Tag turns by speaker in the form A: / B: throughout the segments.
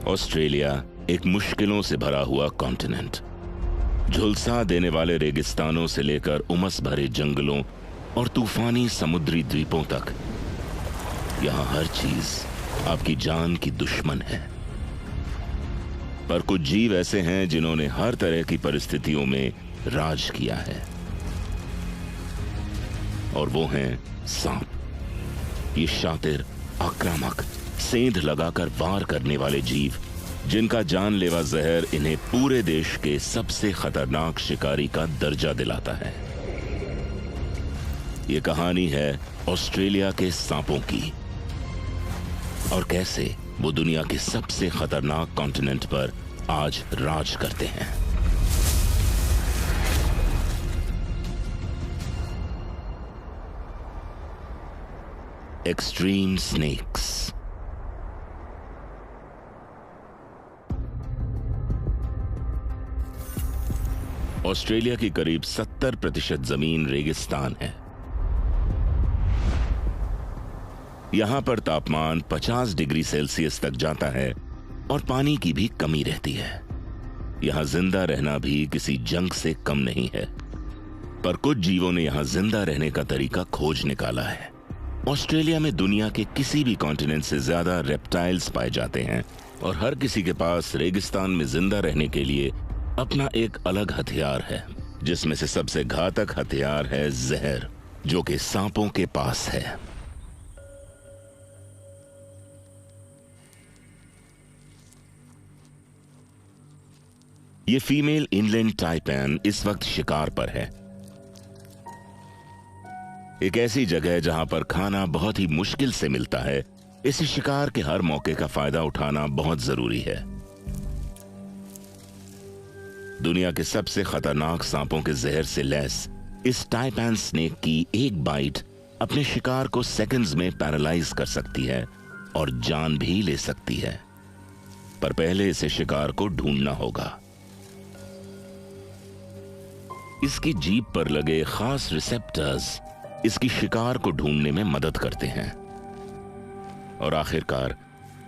A: Australia एक मुश्किलों से भरा हुआ कॉन्टिनेंट, झुलसा देने वाले रेगिस्तानों से लेकर उमस भरे जंगलों और तूफानी समुद्री द्वीपों तक, यहां हर चीज आपकी जान की दुश्मन है। पर कुछ जीव ऐसे हैं जिन्होंने हर तरह की परिस्थितियों में राज किया है, और वो हैं सांप। ये शातिर, आक्रामक, सेंध लगाकर वार करने वाले जीव, जिनका जानलेवा जहर इन्हें पूरे देश के सबसे खतरनाक शिकारी का दर्जा दिलाता है। ये कहानी है ऑस्ट्रेलिया के सांपों की, और कैसे वो दुनिया के सबसे खतरनाक कॉन्टिनेंट पर आज राज करते हैं। Extreme snacks. ऑस्ट्रेलिया की करीब 70% जमीन रेगिस्तान है। यहां पर तापमान 50 डिग्री सेल्सियस तक जाता है और पानी की भी कमी रहती है। यहां जिंदा रहना भी किसी जंग से कम नहीं है। पर कुछ जीवों ने यहां जिंदा रहने का तरीका खोज निकाला है। ऑस्ट्रेलिया में दुनिया के किसी भी कॉन्टिनेंट से ज्यादा रेप्टाइल्स पाए जाते हैं, और हर किसी के पास रेगिस्तान में जिंदा रहने के लिए अपना एक अलग हथियार है, जिसमें से सबसे घातक हथियार है जहर, जो कि सांपों के पास है। ये फीमेल इनलैंड टाइपैन इस वक्त शिकार पर है। एक ऐसी जगह जहां पर खाना बहुत ही मुश्किल से मिलता है, इस शिकार के हर मौके का फायदा उठाना बहुत जरूरी है। दुनिया के सबसे खतरनाक सांपों के जहर से लैस इस टाइपैन स्नेक की एक बाइट अपने शिकार को सेकंड्स में पैरालाइज कर सकती है और जान भी ले सकती है। पर पहले इसे शिकार को ढूंढना होगा। इसकी जीभ पर लगे खास रिसेप्टर्स इसकी शिकार को ढूंढने में मदद करते हैं, और आखिरकार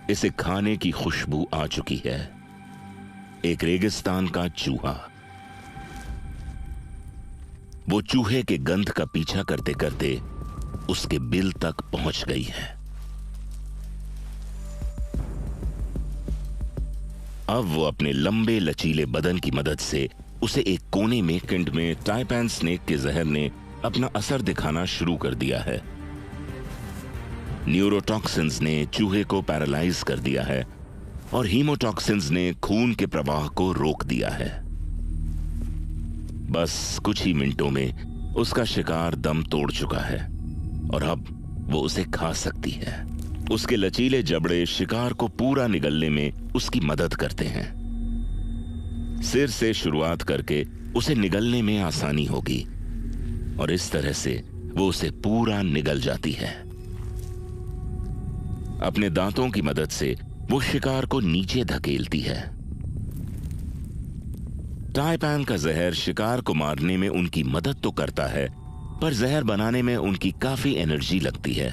A: इसे खाने की खुशबू आ चुकी है। एक रेगिस्तान का चूहा। वो चूहे के गंध का पीछा करते करते उसके बिल तक पहुंच गई है। अब वो अपने लंबे लचीले बदन की मदद से उसे एक कोने में किंड में टाइपैन स्नेक के जहर ने अपना असर दिखाना शुरू कर दिया है। न्यूरोटॉक्सिन्स ने चूहे को पैरालाइज कर दिया है, और हीमोटॉक्सिन्स ने खून के प्रवाह को रोक दिया है। बस कुछ ही मिनटों में उसका शिकार दम तोड़ चुका है, और अब वो उसे खा सकती है। उसके लचीले जबड़े शिकार को पूरा निगलने में उसकी मदद करते हैं। सिर से शुरुआत करके उसे निगलने में आसानी होगी, और इस तरह से वो उसे पूरा निगल जाती है। अपने दांतों की मदद से वो शिकार को नीचे धकेलती है। टाइपैन का जहर शिकार को मारने में उनकी मदद तो करता है, पर जहर बनाने में उनकी काफी एनर्जी लगती है।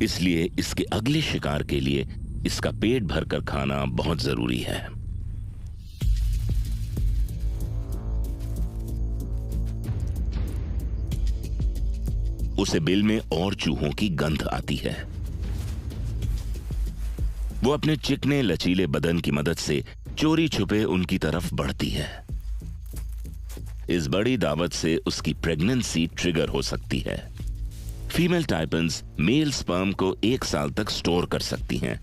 A: इसलिए इसके अगले शिकार के लिए इसका पेट भरकर खाना बहुत जरूरी है। उसे बिल में और चूहों की गंध आती है। वो अपने चिकने लचीले बदन की मदद से चोरी छुपे उनकी तरफ बढ़ती है। इस बड़ी दावत से उसकी प्रेगनेंसी ट्रिगर हो सकती है। फीमेल टाइपन्स मेल स्पर्म को 1 साल तक स्टोर कर सकती हैं,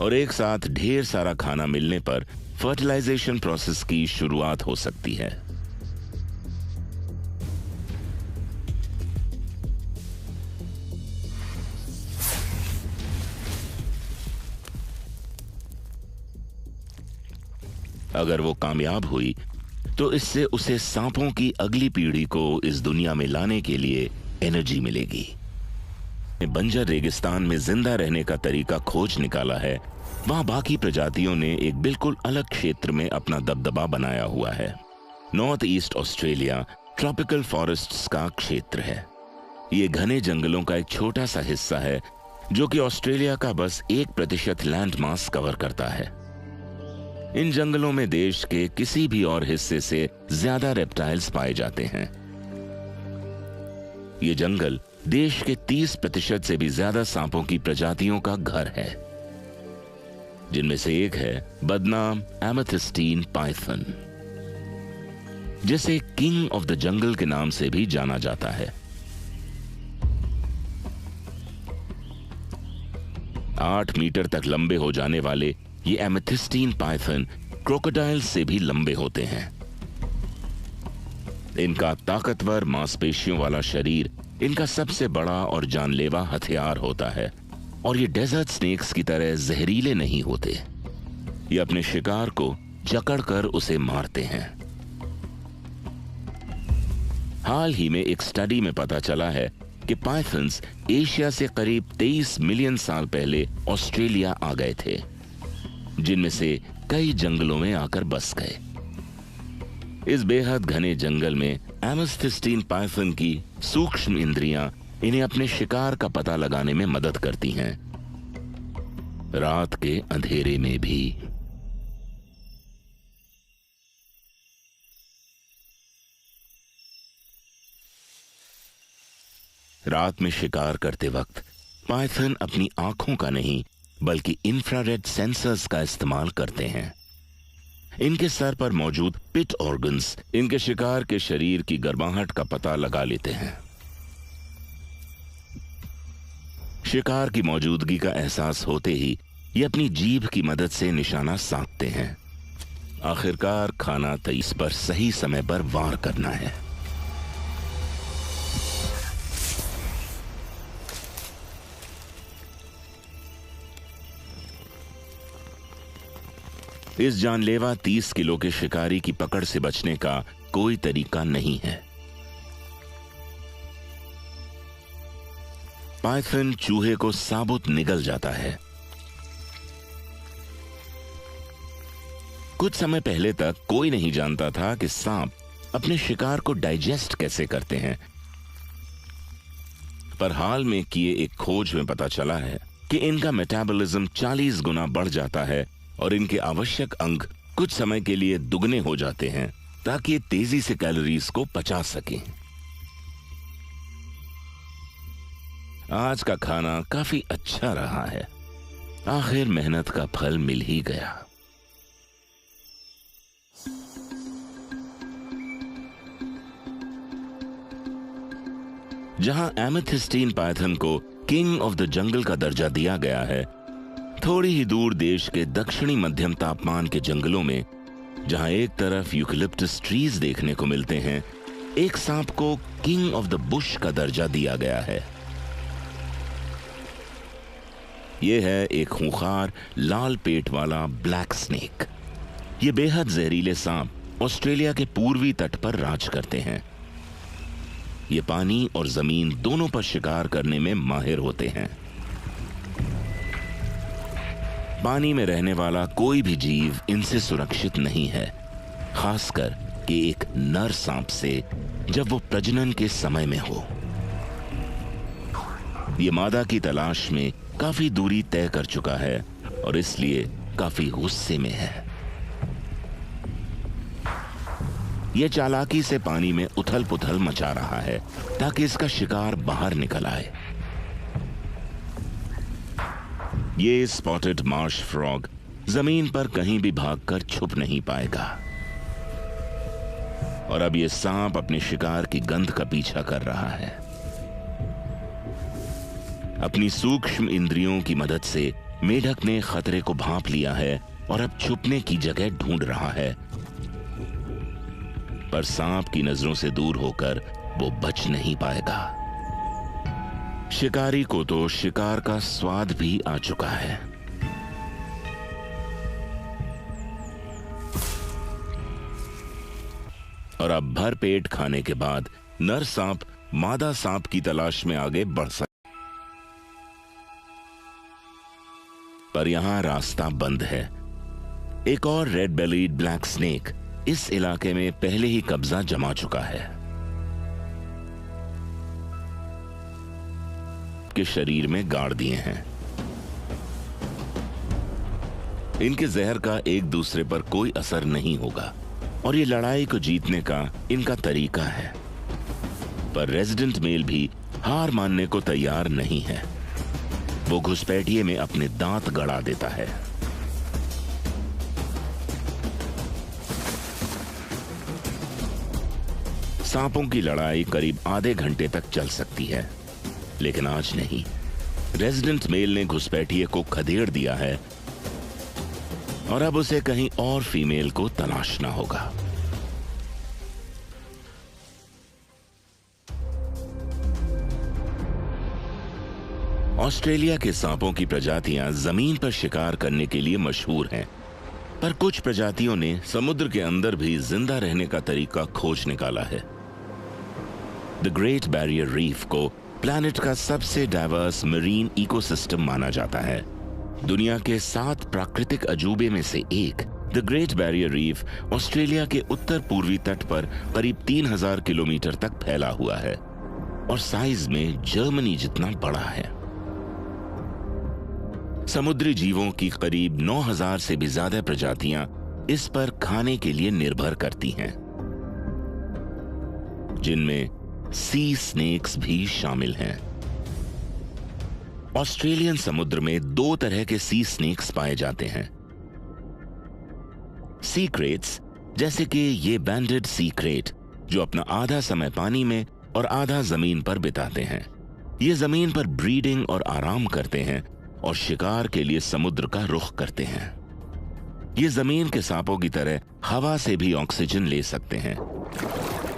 A: और एक साथ ढेर सारा खाना मिलने पर फर्टिलाइजेशन प्रोसेस की शुरुआत हो सकती है। अगर वो कामयाब हुई तो इससे उसे सांपों की अगली पीढ़ी को इस दुनिया में लाने के लिए एनर्जी मिलेगी। बंजर रेगिस्तान में जिंदा रहने का तरीका खोज निकाला है। वहां बाकी प्रजातियों ने एक बिल्कुल अलग क्षेत्र में अपना दबदबा बनाया हुआ है। North east Australia tropical forests का क्षेत्र है। ये घने जंगलों का एक छोटा सा हिस्सा है जो कि ऑस्ट्रेलिया का बस 1% लैंड मास कवर करता है। इन जंगलों में देश के किसी भी और हिस्से से ज्यादा रेप्टाइल्स पाए जाते हैं। ये जंगल देश के 30% से भी ज्यादा सांपों की प्रजातियों का घर है, जिनमें से एक है बदनाम एमेथिस्टीन पाइथन, जिसे किंग ऑफ द जंगल के नाम से भी जाना जाता है। 8 मीटर तक लंबे हो जाने वाले ये एमेथिस्टीन पाइथन क्रोकोडाइल से भी लंबे होते हैं। इनका ताकतवर मांसपेशियों वाला शरीर इनका सबसे बड़ा और जानलेवा हथियार होता है, और ये डेजर्ट स्नेक्स की तरह जहरीले नहीं होते। ये अपने शिकार को जकड़कर उसे मारते हैं। हाल ही में एक स्टडी में पता चला है कि पाइथन्स एशिया से करीब 23 मिलियन साल पहले ऑस्ट्रेलिया आ गए थे, जिनमें से कई जंगलों में आकर बस गए। इस बेहद घने जंगल में एमेथिस्टीन पाइथन की सूक्ष्म इंद्रियां इन्हें अपने शिकार का पता लगाने में मदद करती हैं, रात के अंधेरे में भी। रात में शिकार करते वक्त पाइथन अपनी आंखों का नहीं बल्कि इंफ्रारेड सेंसर्स का इस्तेमाल करते हैं। इनके सर पर मौजूद पिट ऑर्गन्स इनके शिकार के शरीर की गर्माहट का पता लगा लेते हैं। शिकार की मौजूदगी का एहसास होते ही ये अपनी जीभ की मदद से निशाना साधते हैं। आखिरकार खाना तेईस पर सही समय पर वार करना है। इस जानलेवा 30 किलो के शिकारी की पकड़ से बचने का कोई तरीका नहीं है। पाइथन चूहे को साबुत निगल जाता है। कुछ समय पहले तक कोई नहीं जानता था कि सांप अपने शिकार को डाइजेस्ट कैसे करते हैं, पर हाल में किए एक खोज में पता चला है कि इनका मेटाबॉलिज्म 40 गुना बढ़ जाता है और इनके आवश्यक अंग कुछ समय के लिए दुगने हो जाते हैं ताकि ये तेजी से कैलोरीज को पचा सकें। आज का खाना काफी अच्छा रहा है। आखिर मेहनत का फल मिल ही गया। जहां एमेथिस्टीन पाइथन को किंग ऑफ द जंगल का दर्जा दिया गया है, थोड़ी ही दूर देश के दक्षिणी मध्यम तापमान के जंगलों में, जहां एक तरफ यूकलिप्टस ट्रीज देखने को मिलते हैं, एक सांप को किंग ऑफ द बुश का दर्जा दिया गया है। यह है एक खूंखार लाल पेट वाला ब्लैक स्नेक। ये बेहद जहरीले सांप ऑस्ट्रेलिया के पूर्वी तट पर राज करते हैं। ये पानी और जमीन दोनों पर शिकार करने में माहिर होते हैं। पानी में रहने वाला कोई भी जीव इनसे सुरक्षित नहीं है, खासकर कि एक नर सांप से जब वो प्रजनन के समय में हो। ये मादा की तलाश में काफी दूरी तय कर चुका है और इसलिए काफी गुस्से में है। यह चालाकी से पानी में उथल पुथल मचा रहा है ताकि इसका शिकार बाहर निकल आए। ये स्पॉटेड मार्श फ्रॉग जमीन पर कहीं भी भागकर छुप नहीं पाएगा, और अब ये सांप अपने शिकार की गंध का पीछा कर रहा है। अपनी सूक्ष्म इंद्रियों की मदद से मेढक ने खतरे को भांप लिया है और अब छुपने की जगह ढूंढ रहा है, पर सांप की नजरों से दूर होकर वो बच नहीं पाएगा। शिकारी को तो शिकार का स्वाद भी आ चुका है। और अब भर पेट खाने के बाद नर सांप मादा सांप की तलाश में आगे बढ़ सकता, पर यहां रास्ता बंद है। एक और रेड बेलीड ब्लैक स्नेक इस इलाके में पहले ही कब्जा जमा चुका है। आपके शरीर में गाड़ दिए हैं। इनके जहर का एक दूसरे पर कोई असर नहीं होगा और ये लड़ाई को जीतने का इनका तरीका है। पर रेजिडेंट मेल भी हार मानने को तैयार नहीं है। वो घुसपैठिए में अपने दांत गड़ा देता है। सांपों की लड़ाई करीब आधे घंटे तक चल सकती है, लेकिन आज नहीं। रेजिडेंट मेल ने घुसपैठिए को खदेड़ दिया है और अब उसे कहीं और फीमेल को तलाशना होगा। ऑस्ट्रेलिया के सांपों की प्रजातियां जमीन पर शिकार करने के लिए मशहूर हैं, पर कुछ प्रजातियों ने समुद्र के अंदर भी जिंदा रहने का तरीका खोज निकाला है। द ग्रेट बैरियर रीफ को प्लैनेट का सबसे डाइवर्स मरीन इकोसिस्टम माना जाता है। दुनिया के 7 प्राकृतिक अजूबे में से एक the great barrier reef Australia के उत्तर पूर्वी तट पर करीब 3000 किलोमीटर तक फैला हुआ है और साइज में जर्मनी जितना बड़ा है। समुद्री जीवों की करीब 9000 से भी ज्यादा प्रजातियां इस पर खाने के लिए निर्भर करती हैं, जिनमें सी स्नेक्स भी शामिल हैं। ऑस्ट्रेलियन समुद्र में 2 तरह के सी स्नेक्स पाए जाते हैं। सी क्रेट्स, जैसे कि ये बैंडेड सी क्रेट, जो अपना आधा समय पानी में और आधा जमीन पर बिताते हैं। ये जमीन पर ब्रीडिंग और आराम करते हैं और शिकार के लिए समुद्र का रुख करते हैं। ये जमीन के सांपों की तरह हवा से भी ऑक्सीजन ले सकते हैं,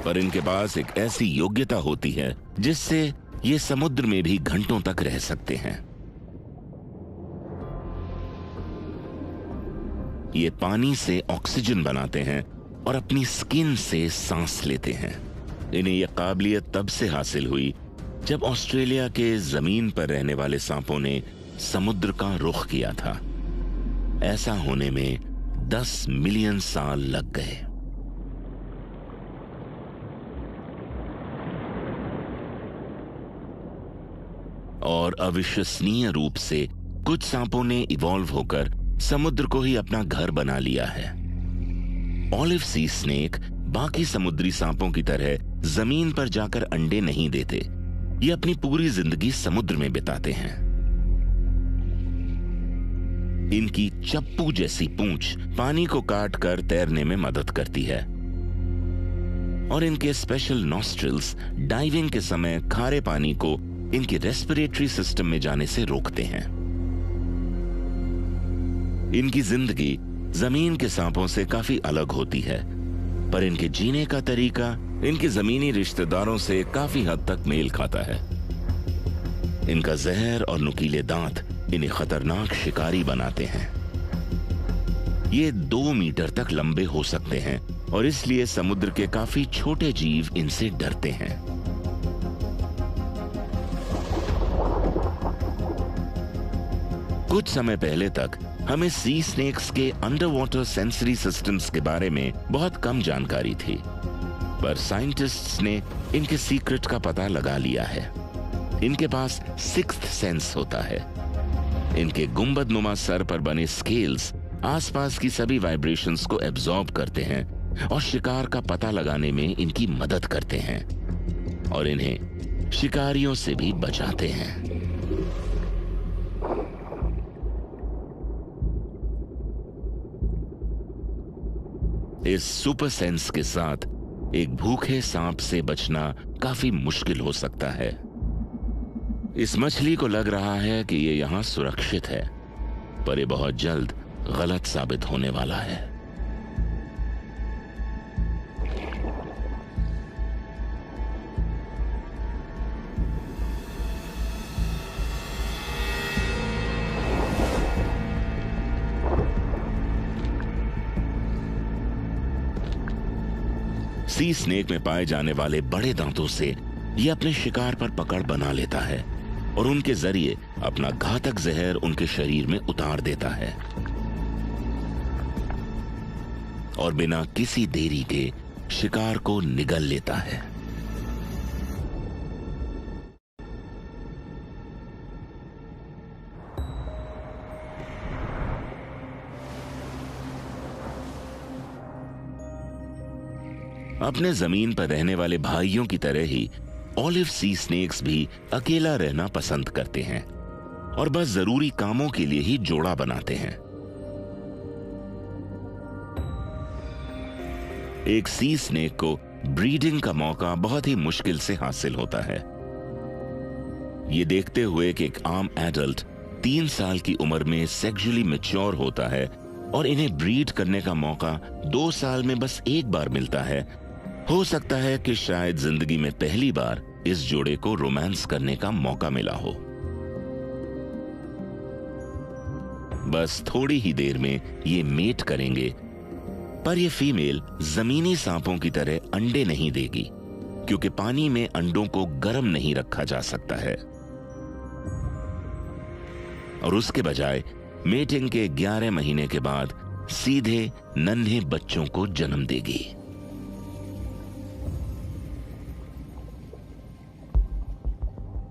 A: पर इनके पास एक ऐसी योग्यता होती है जिससे ये समुद्र में भी घंटों तक रह सकते हैं। ये पानी से ऑक्सीजन बनाते हैं और अपनी स्किन से सांस लेते हैं। इन्हें यह काबिलियत तब से हासिल हुई जब ऑस्ट्रेलिया के जमीन पर रहने वाले सांपों ने समुद्र का रुख किया था। ऐसा होने में 10 मिलियन साल लग गए। और अविश्वसनीय रूप से कुछ सांपों ने इवॉल्व होकर समुद्र को ही अपना घर बना लिया है। ऑलिव सी स्नेक बाकी समुद्री सांपों की तरह जमीन पर जाकर अंडे नहीं देते। ये अपनी पूरी जिंदगी समुद्र में बिताते हैं। इनकी चप्पू जैसी पूंछ पानी को काट कर तैरने में मदद करती है और इनके स्पेशल नॉस्ट्रिल्स डाइविंग के समय खारे पानी को इनके रेस्पिरेटरी सिस्टम में जाने से रोकते हैं। इनकी जिंदगी जमीन के सांपों से काफी अलग होती है, पर इनके जीने का तरीका इनके जमीनी रिश्तेदारों से काफी हद तक मेल खाता है। इनका जहर और नुकीले दांत इन्हें खतरनाक शिकारी बनाते हैं। ये 2 मीटर तक लंबे हो सकते हैं और इसलिए समुद्र के काफी छोटे जीव इनसे डरते हैं। कुछ समय पहले तक हमें सी स्नेक्स के अंडर वाटर सेंसरी सिस्टम्स के बारे में बहुत कम जानकारी थी, पर साइंटिस्ट्स ने इनके सीक्रेट का पता लगा लिया है। इनके पास सिक्स्थ सेंस होता है। इनके गुंबदनुमा सर पर बने स्केल्स आसपास की सभी वाइब्रेशंस को एब्जॉर्ब करते हैं और शिकार का पता लगाने में इनकी मदद करते हैं और इन्हें शिकारियों से भी बचाते हैं। इस सुपर सेंस के साथ एक भूखे सांप से बचना काफी मुश्किल हो सकता है। इस मछली को लग रहा है कि ये यहां सुरक्षित है, पर ये बहुत जल्द गलत साबित होने वाला है। सी स्नेक में पाए जाने वाले बड़े दांतों से ये अपने शिकार पर पकड़ बना लेता है और उनके जरिए अपना घातक जहर उनके शरीर में उतार देता है और बिना किसी देरी के शिकार को निगल लेता है। अपने जमीन पर रहने वाले भाइयों की तरह ही ऑलिव सी स्नेक्स भी अकेला रहना पसंद करते हैं और बस जरूरी कामों के लिए ही जोड़ा बनाते हैं। एक सी स्नेक को ब्रीडिंग का मौका बहुत ही मुश्किल से हासिल होता है। ये देखते हुए कि एक आम एडल्ट 3 साल की उम्र में सेक्सुअली मैच्योर होता है और इन्हें ब्रीड करने का मौका 2 साल में बस एक बार मिलता है, हो सकता है कि शायद जिंदगी में पहली बार इस जोड़े को रोमांस करने का मौका मिला हो। बस थोड़ी ही देर में ये मेट करेंगे, पर ये फीमेल जमीनी सांपों की तरह अंडे नहीं देगी क्योंकि पानी में अंडों को गर्म नहीं रखा जा सकता है और उसके बजाय मेटिंग के 11 महीने के बाद सीधे नन्हे बच्चों को जन्म देगी।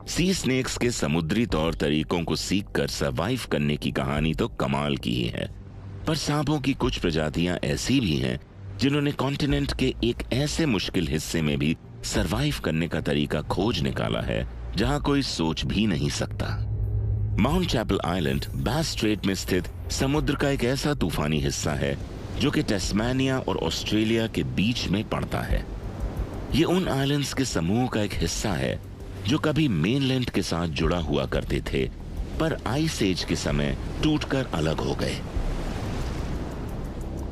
A: सी स्नेक्स के समुद्री तौर तरीकों को सीखकर सरवाइव करने की कहानी तो कमाल की ही है, पर सांपों की कुछ प्रजातियां ऐसी भी हैं जिन्होंने कॉन्टिनेंट के एक ऐसे मुश्किल हिस्से में भी सरवाइव करने का तरीका खोज निकाला है जहां कोई सोच भी नहीं सकता। माउंट चैपल आइलैंड बास स्ट्रेट में स्थित समुद्र का एक ऐसा तूफानी हिस्सा है जो कि टैस्मानिया और ऑस्ट्रेलिया के बीच में पड़ता है। ये उन आइलैंड्स के समूह का एक हिस्सा है जो कभी मेनलैंड के साथ जुड़ा हुआ करते थे, पर आइस एज के समय टूटकर अलग हो गए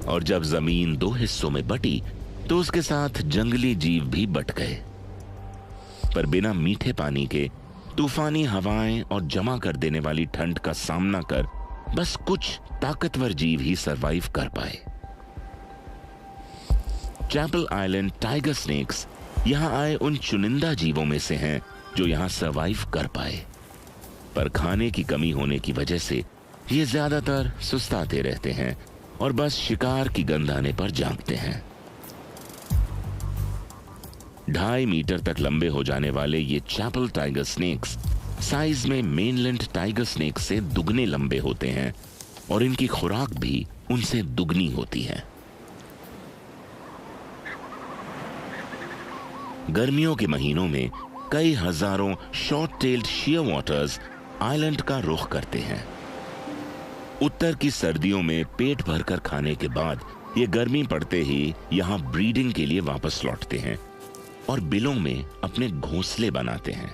A: और जब जमीन 2 हिस्सों में बटी तो उसके साथ जंगली जीव भी बट गए। पर बिना मीठे पानी के तूफानी हवाएं और जमा कर देने वाली ठंड का सामना कर बस कुछ ताकतवर जीव ही सरवाइव कर पाए। चैपल आइलैंड टाइगर स्नेक्स यहां आए उन चुनिंदा जीवों में से हैं जो यहां सरवाइव कर पाए, पर खाने की कमी होने की वजह से ये ज्यादातर सुस्ताते रहते हैं और बस शिकार की गंध आने पर जागते हैं। 2.5 मीटर तक लंबे हो जाने वाले ये चैपल टाइगर स्नेक्स साइज में मेनलैंड टाइगर स्नेक्स से दुगने लंबे होते हैं और इनकी खुराक भी उनसे दुगनी होती है। गर्मियों के महीनों में कई हजारों short tailed share waters island का रुख करते हैं। उत्तर की सर्दियों में पेट भरकर खाने के बाद ये गर्मी पड़ते ही यहां ब्रीडिंग के लिए वापस लौटते हैं और बिलों में अपने घोंसले बनाते हैं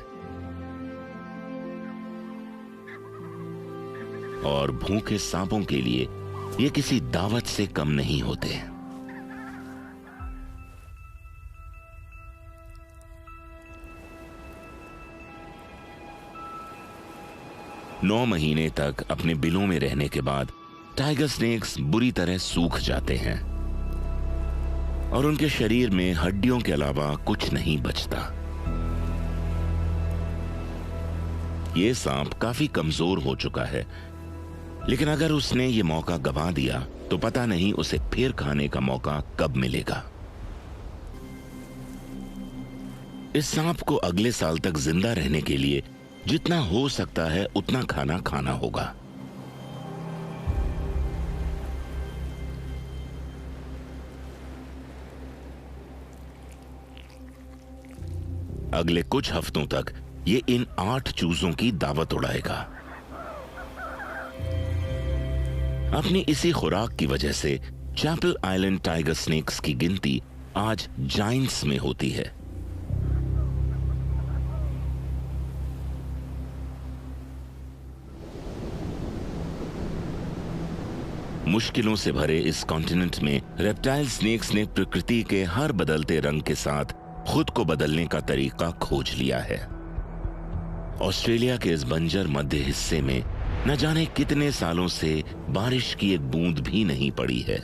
A: और भूखे सांपों के लिए ये किसी दावत से कम नहीं होते। 9 महीने तक अपने बिलों में रहने के बाद टाइगर स्नेक्स बुरी तरह सूख जाते हैं और उनके शरीर में हड्डियों के अलावा कुछ नहीं बचता। ये सांप काफी कमजोर हो चुका है, लेकिन अगर उसने ये मौका गंवा दिया तो पता नहीं उसे फिर खाने का मौका कब मिलेगा। इस सांप को अगले साल तक जिंदा रहने के लिए जितना हो सकता है उतना खाना खाना होगा। अगले कुछ हफ्तों तक ये इन 8 चूजों की दावत उड़ाएगा। अपनी इसी खुराक की वजह से चैपल आइलैंड टाइगर स्नेक्स की गिनती आज जायंट्स में होती है। मुश्किलों से भरे इस कॉन्टिनेंट में रेप्टाइल स्नेक्स ने प्रकृति के हर बदलते रंग के साथ खुद को बदलने का तरीका खोज लिया है। ऑस्ट्रेलिया के इस बंजर मध्य हिस्से में न जाने कितने सालों से बारिश की एक बूंद भी नहीं पड़ी है,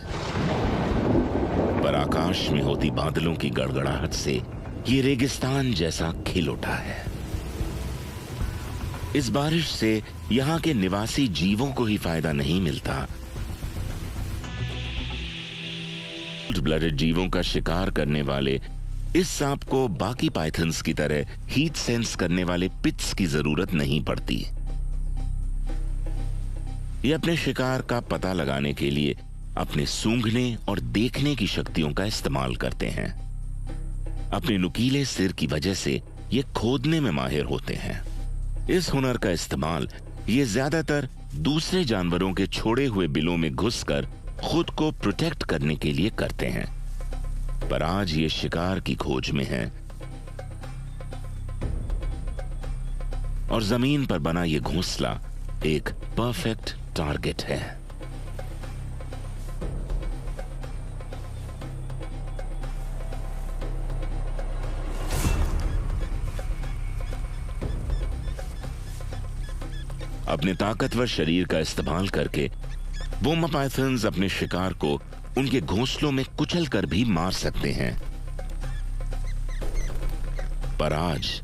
A: पर आकाश में होती बादलों की गड़गड़ाहट से ये रेगिस्तान जैसा खिल उठा है। इस बारिश से यहां के निवासी जीवों को ही फायदा नहीं मिलता, ब्लडेड जीवों का शिकार करने वाले इस सांप को बाकी पाइथन्स की तरह हीट सेंस करने वाले पिट्स की जरूरत नहीं पड़ती। ये अपने शिकार का पता लगाने के लिए अपने सूंघने और देखने की शक्तियों का इस्तेमाल करते हैं। अपने नुकीले सिर की वजह से ये खोदने में माहिर होते हैं। इस हुनर का इस्तेमाल ये ज्यादातर दूसरे जानवरों के छोड़े हुए बिलों में घुसकर खुद को प्रोटेक्ट करने के लिए करते हैं। पर आज ये शिकार की खोज में है और जमीन पर बना ये घोंसला एक परफेक्ट टारगेट है। अपने ताकतवर शरीर का इस्तेमाल करके बोमा पाइथन्स अपने शिकार को उनके घोंसलों में कुचल कर भी मार सकते हैं। पर आज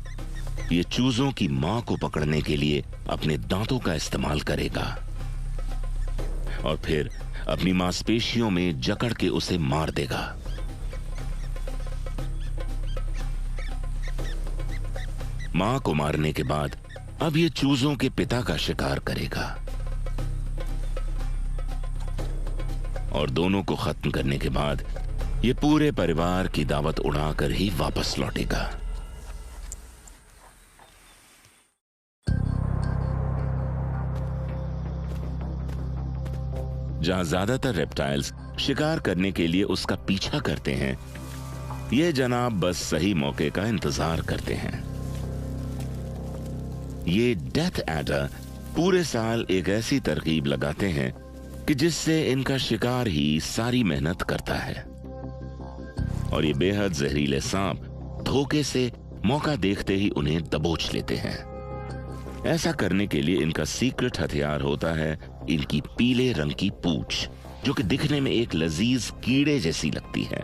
A: ये चूजों की मां को पकड़ने के लिए अपने दांतों का इस्तेमाल करेगा और फिर अपनी मांसपेशियों में जकड़ के उसे मार देगा। मां को मारने के बाद अब ये चूजों के पिता का शिकार करेगा और दोनों को खत्म करने के बाद ये पूरे परिवार की दावत उड़ाकर ही वापस लौटेगा। जहां ज्यादातर रेप्टाइल्स शिकार करने के लिए उसका पीछा करते हैं, ये जनाब बस सही मौके का इंतजार करते हैं। ये डेथ एडर पूरे साल एक ऐसी तरकीब लगाते हैं कि जिससे इनका शिकार ही सारी मेहनत करता है और ये बेहद जहरीले सांप धोखे से मौका देखते ही उन्हें दबोच लेते हैं। ऐसा करने के लिए इनका सीक्रेट हथियार होता है इनकी पीले रंग की पूंछ, जो कि दिखने में एक लजीज कीड़े जैसी लगती है।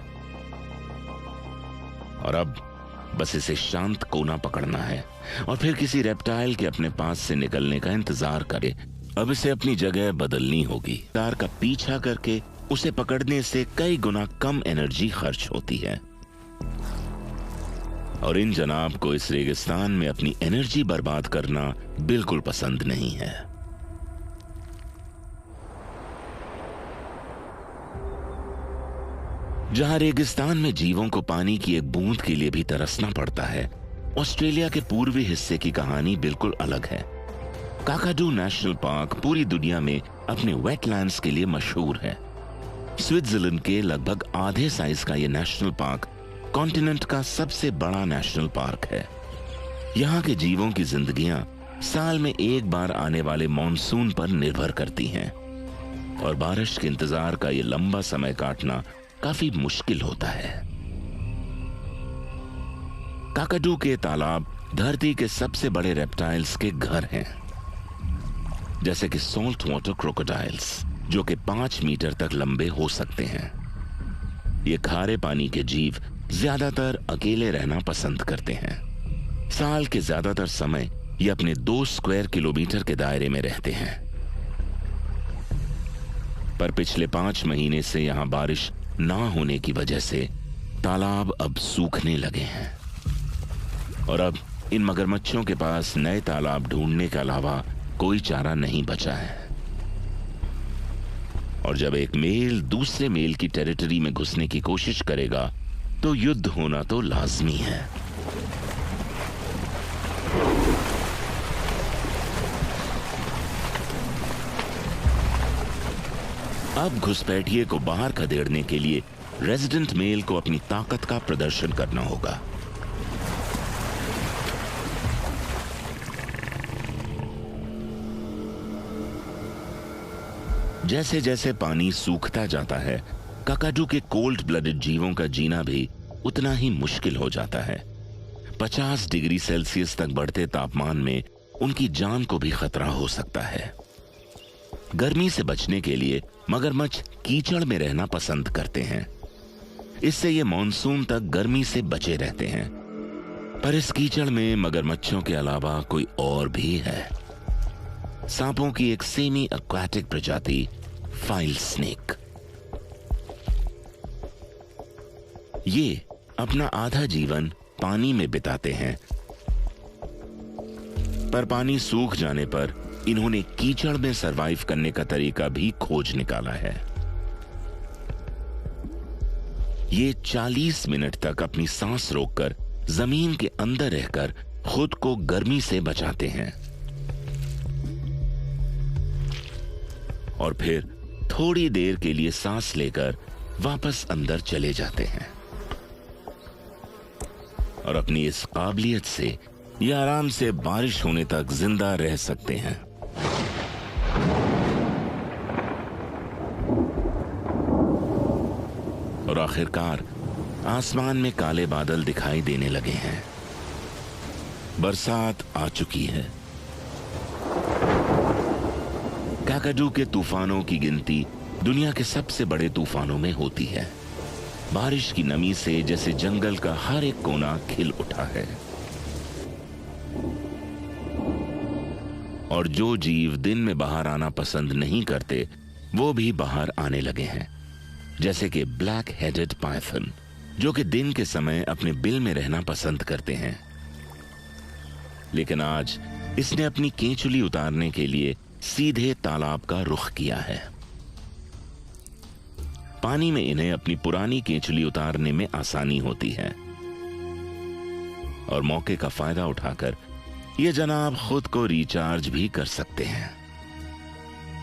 A: और अब बस इसे शांत कोना पकड़ना है और फिर किसी रेप्टाइल के अपने पास से निकलने का इंतजार करे। अब इसे अपनी जगह बदलनी होगी। तार का पीछा करके उसे पकड़ने से कई गुना कम एनर्जी खर्च होती है और इन जनाब को इस रेगिस्तान में अपनी एनर्जी बर्बाद करना बिल्कुल पसंद नहीं है। जहां रेगिस्तान में जीवों को पानी की एक बूंद के लिए भी तरसना पड़ता है, ऑस्ट्रेलिया के पूर्वी हिस्से की कहानी बिल्कुल अलग है। काकाडू नेशनल पार्क पूरी दुनिया में अपने वेटलैंड्स के लिए मशहूर है। स्विट्जरलैंड के लगभग आधे साइज का यह नेशनल पार्क कॉन्टिनेंट का सबसे बड़ा नेशनल पार्क है। यहाँ के जीवों की जिंदगियां साल में एक बार आने वाले मॉनसून पर निर्भर करती हैं और बारिश के इंतजार का ये लंबा समय काटना काफी मुश्किल होता है। काकाडू के तालाब धरती के सबसे बड़े रेप्टाइल्स के घर हैं, जैसे कि सॉल्ट वाटर क्रोकोडाइल्स, जो कि 5 मीटर तक लंबे हो सकते हैं। ये खारे पानी के जीव ज्यादातर अकेले रहना पसंद करते हैं। साल के ज्यादातर समय ये अपने 2 स्क्वायर किलोमीटर के दायरे में रहते हैं। पर पिछले 5 महीने से यहां बारिश ना होने की वजह से तालाब अब सूखने लगे हैं और अब इन मगरमच्छों के पास नए तालाब ढूंढने के अलावा कोई चारा नहीं बचा है। और जब एक मेल दूसरे मेल की टेरिटरी में घुसने की कोशिश करेगा तो युद्ध होना तो लाजमी है। अब घुसपैठिए को बाहर खदेड़ने के लिए रेजिडेंट मेल को अपनी ताकत का प्रदर्शन करना होगा। जैसे जैसे पानी सूखता जाता है, काकाडू के कोल्ड ब्लडेड जीवों का जीना भी उतना ही मुश्किल हो जाता है। 50 डिग्री सेल्सियस तक बढ़ते तापमान में उनकी जान को भी खतरा हो सकता है। गर्मी से बचने के लिए मगरमच्छ कीचड़ में रहना पसंद करते हैं। इससे ये मॉनसून तक गर्मी से बचे रहते हैं। पर इस कीचड़ में मगरमच्छों के अलावा कोई और भी है। सांपों की एक सेमी एक्वाटिक प्रजाति फाइल स्नेक। ये अपना आधा जीवन पानी में बिताते हैं, पर पानी सूख जाने पर इन्होंने कीचड़ में सरवाइव करने का तरीका भी खोज निकाला है। ये 40 मिनट तक अपनी सांस रोककर जमीन के अंदर रहकर खुद को गर्मी से बचाते हैं और फिर थोड़ी देर के लिए सांस लेकर वापस अंदर चले जाते हैं और अपनी इस काबिलियत से ये आराम से बारिश होने तक जिंदा रह सकते हैं। और आखिरकार आसमान में काले बादल दिखाई देने लगे हैं। बरसात आ चुकी है। काकाडू के तूफानों की गिनती दुनिया के सबसे बड़े तूफानों में होती है। बारिश की नमी से जैसे जंगल का हर एक कोना खिल उठा है और जो जीव दिन में बाहर आना पसंद नहीं करते वो भी बाहर आने लगे हैं, जैसे कि ब्लैक हेडेड पाइथन, जो कि दिन के समय अपने बिल में रहना पसंद करते हैं। लेकिन आज इसने अपनी केंचुली उतारने के लिए सीधे तालाब का रुख किया है। पानी में इन्हें अपनी पुरानी केंचुली उतारने में आसानी होती है और मौके का फायदा उठाकर ये जनाब खुद को रिचार्ज भी कर सकते हैं।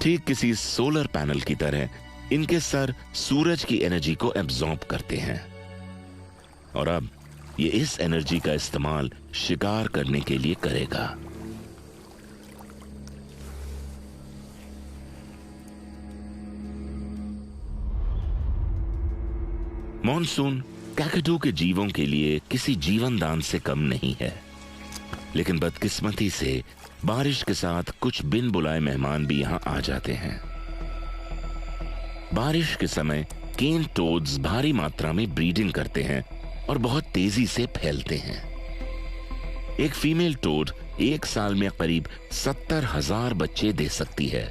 A: ठीक किसी सोलर पैनल की तरह इनके सर सूरज की एनर्जी को एब्जॉर्ब करते हैं और अब ये इस एनर्जी का इस्तेमाल शिकार करने के लिए करेगा। मॉनसून काकाडू के जीवों के लिए किसी जीवन दान से कम नहीं है, लेकिन बदकिस्मती से बारिश के साथ कुछ बिन बुलाए मेहमान भी यहां आ जाते हैं। बारिश के समय केन टोड्स भारी मात्रा में ब्रीडिंग करते हैं और बहुत तेजी से फैलते हैं। एक फीमेल टोड एक साल में करीब 70,000 बच्चे दे सकती है।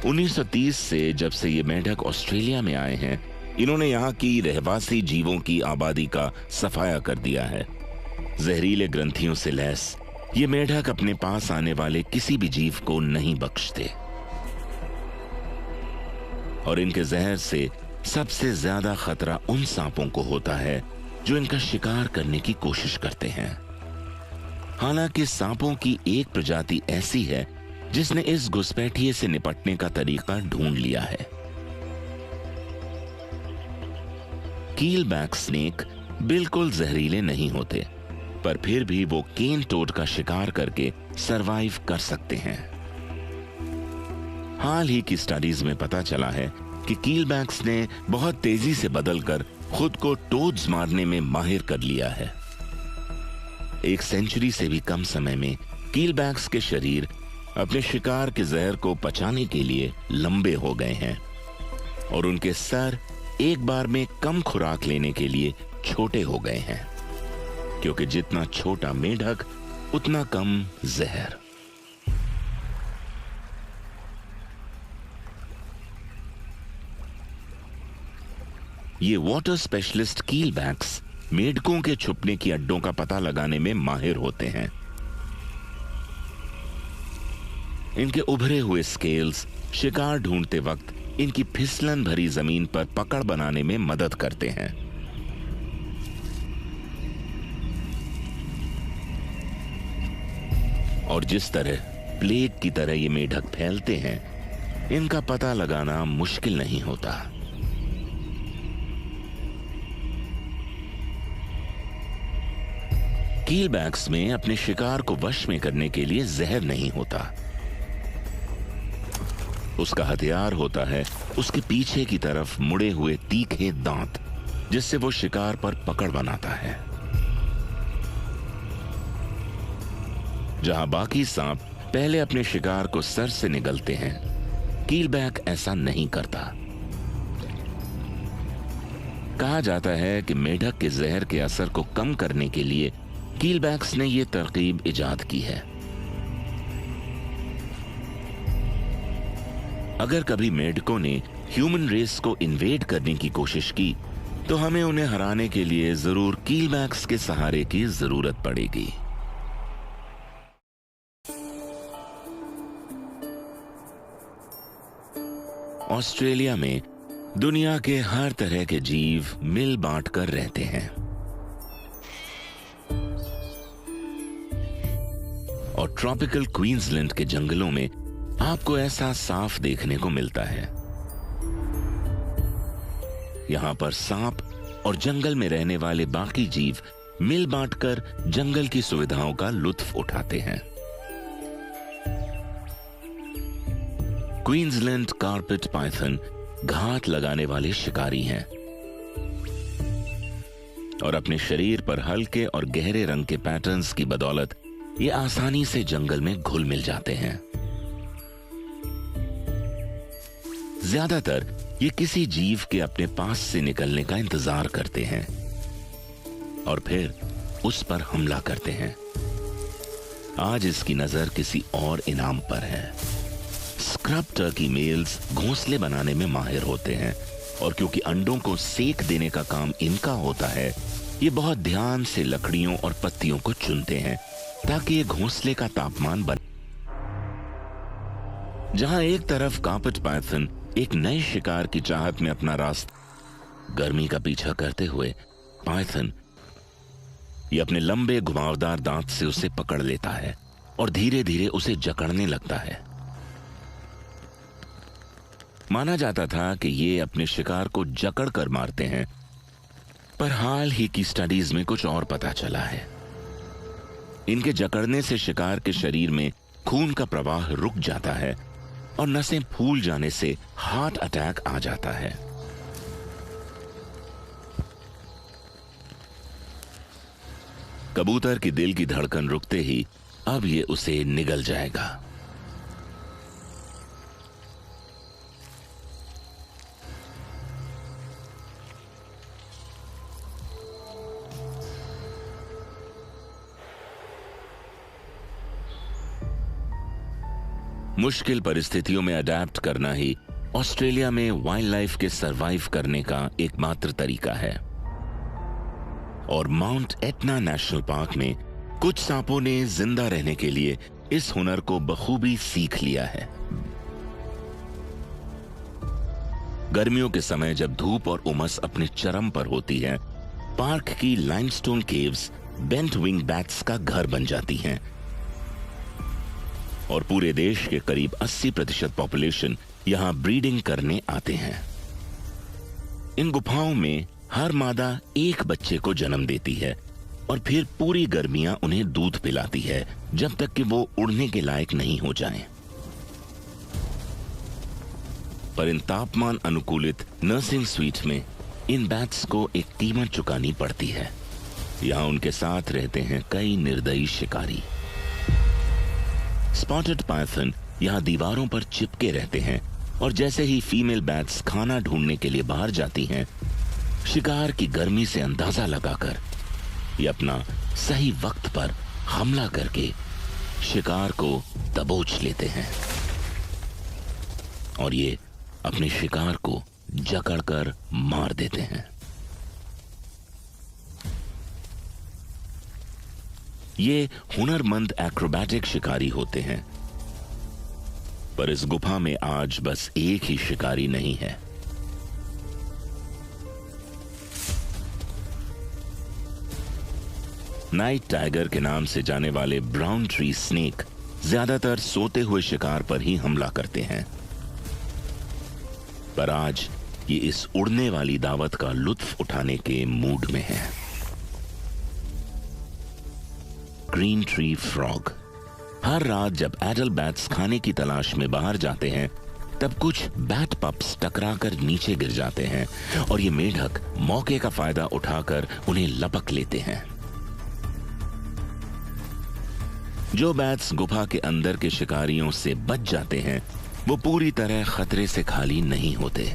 A: 1930 से जब से ये मेंढक ऑस्ट्रेलिया में आए हैं, इन्होंने यहाँ की रहवासी जीवों की आबादी का सफाया कर दिया है। जहरीले ग्रंथियों से लैस ये मेंढक अपने पास आने वाले किसी भी जीव को नहीं बख्शते और इनके जहर से सबसे ज्यादा खतरा उन सांपों को होता है जो इनका शिकार करने की कोशिश करते हैं। हालांकि सांपों की एक प्रजाति ऐसी है जिसने इस घुसपैठिए से निपटने का तरीका ढूंढ लिया है। कीलबैक स्नेक बिल्कुल जहरीले नहीं होते, पर फिर भी वो केन टोड का शिकार करके सरवाइव कर सकते हैं। हाल ही की स्टडीज में पता चला है कि कीलबैक्स ने बहुत तेजी से बदलकर खुद को टोड्स मारने में माहिर कर लिया है। 1 सेंचुरी से भी कम समय में कीलबैक्स के शरीर अपने शिकार के जहर को पचाने के लिए लंबे हो गए हैं और उनके सर एक बार में कम खुराक लेने के लिए छोटे हो गए हैं, क्योंकि जितना छोटा मेंढक उतना कम जहर। ये वाटर स्पेशलिस्ट कीलबैक्स मेंढकों के छुपने की अड्डों का पता लगाने में माहिर होते हैं। इनके उभरे हुए स्केल्स शिकार ढूंढते वक्त इनकी फिसलन भरी जमीन पर पकड़ बनाने में मदद करते हैं। और जिस तरह प्लेग की तरह ये मेंढक फैलते हैं, इनका पता लगाना मुश्किल नहीं होता। कीलबैक्स में अपने शिकार को वश में करने के लिए जहर नहीं होता। उसका हथियार होता है उसके पीछे की तरफ मुड़े हुए तीखे दांत, जिससे वो शिकार पर पकड़ बनाता है। जहां बाकी सांप पहले अपने शिकार को सर से निगलते हैं, कीलबैक ऐसा नहीं करता। कहा जाता है कि मेंढक के जहर के असर को कम करने के लिए कीलबैक्स ने यह तरकीब इजाद की है। अगर कभी मेंढकों ने ह्यूमन रेस को इन्वेड करने की कोशिश की, तो हमें उन्हें हराने के लिए जरूर कीलबैक्स के सहारे की जरूरत पड़ेगी। ऑस्ट्रेलिया में दुनिया के हर तरह के जीव मिल बांट कर रहते हैं और ट्रॉपिकल क्वींसलैंड के जंगलों में आपको ऐसा साफ देखने को मिलता है। यहां पर सांप और जंगल में रहने वाले बाकी जीव मिल बांटकर जंगल की सुविधाओं का लुत्फ उठाते हैं। क्वींसलैंड कारपेट पाइथन घात लगाने वाले शिकारी हैं और अपने शरीर पर हल्के और गहरे रंग के पैटर्न्स की बदौलत ये आसानी से जंगल में घुल मिल जाते हैं। ज्यादातर ये किसी जीव के अपने पास से निकलने का इंतजार करते हैं और फिर उस पर हमला करते हैं। आज इसकी नजर किसी और इनाम पर है। स्क्रब टर्की मेल्स घोंसले बनाने में माहिर होते हैं और क्योंकि अंडों को सेक देने का काम इनका होता है, ये बहुत ध्यान से लकड़ियों और पत्तियों को चुनते हैं ताकि ये घोंसले का तापमान बने। जहां एक तरफ कारपेट पाइथन एक नए शिकार की चाहत में अपना रास्ता गर्मी का पीछा करते हुए, पाइथन ये अपने लंबे घुमावदार दांत से उसे पकड़ लेता है और धीरे धीरे उसे जकड़ने लगता है। माना जाता था कि ये अपने शिकार को जकड़ कर मारते हैं, पर हाल ही की स्टडीज में कुछ और पता चला है। इनके जकड़ने से शिकार के शरीर में खून का प्रवाह रुक जाता है और नसें फूल जाने से हार्ट अटैक आ जाता है। कबूतर की दिल की धड़कन रुकते ही अब ये उसे निगल जाएगा। मुश्किल परिस्थितियों में अडैप्ट करना ही ऑस्ट्रेलिया में वाइल्ड लाइफ के सरवाइव करने का एकमात्र तरीका है। और माउंट एटना नेशनल पार्क में कुछ सांपों ने जिंदा रहने के लिए इस हुनर को बखूबी सीख लिया है। गर्मियों के समय जब धूप और उमस अपने चरम पर होती है, पार्क की limestone caves bent wing bats का घर बन जाती हैं और पूरे देश के करीब 80% पॉपुलेशन यहां ब्रीडिंग करने आते हैं। इन गुफाओं में हर मादा एक बच्चे को जन्म देती है और फिर पूरी गर्मियां उन्हें दूध पिलाती है जब तक कि वो उड़ने के लायक नहीं हो जाएं। पर इन तापमान अनुकूलित नर्सिंग स्वीट में इन बैट्स को एक कीमत चुकानी पड़ती है। यहां उनके साथ रहते हैं कई निर्दयी शिकारी। स्पॉटेड पाइथन यहां दीवारों पर चिपके रहते हैं और जैसे ही फीमेल बैट्स खाना ढूंढने के लिए बाहर जाती हैं, शिकार की गर्मी से अंदाजा लगाकर ये अपना सही वक्त पर हमला करके शिकार को दबोच लेते हैं और ये अपने शिकार को जकड़कर मार देते हैं। ये हुनरमंद एक्रोबैटिक शिकारी होते हैं, पर इस गुफा में आज बस एक ही शिकारी नहीं है। नाइट टाइगर के नाम से जाने वाले ब्राउन ट्री स्नेक ज्यादातर सोते हुए शिकार पर ही हमला करते हैं, पर आज ये इस उड़ने वाली दावत का लुत्फ उठाने के मूड में है। ग्रीन ट्री फ्रॉग हर रात जब एडल्ट बैट्स खाने की तलाश में बाहर जाते हैं, तब कुछ बैट पप्स टकराकर नीचे गिर जाते हैं और ये मेढक मौके का फायदा उठाकर उन्हें लपक लेते हैं। जो बैट्स गुफा के अंदर के शिकारियों से बच जाते हैं, वो पूरी तरह खतरे से खाली नहीं होते।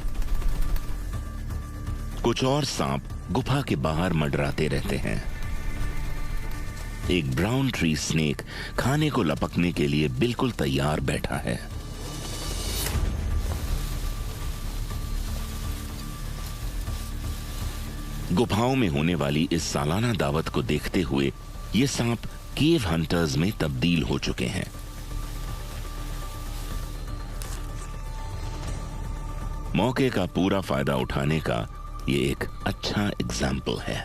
A: कुछ और सांप गुफा के बाहर मंडराते रहते हैं। एक ब्राउन ट्री स्नेक खाने को लपकने के लिए बिल्कुल तैयार बैठा है। गुफाओं में होने वाली इस सालाना दावत को देखते हुए ये सांप केव हंटर्स में तब्दील हो चुके हैं। मौके का पूरा फायदा उठाने का ये एक अच्छा एग्जाम्पल है।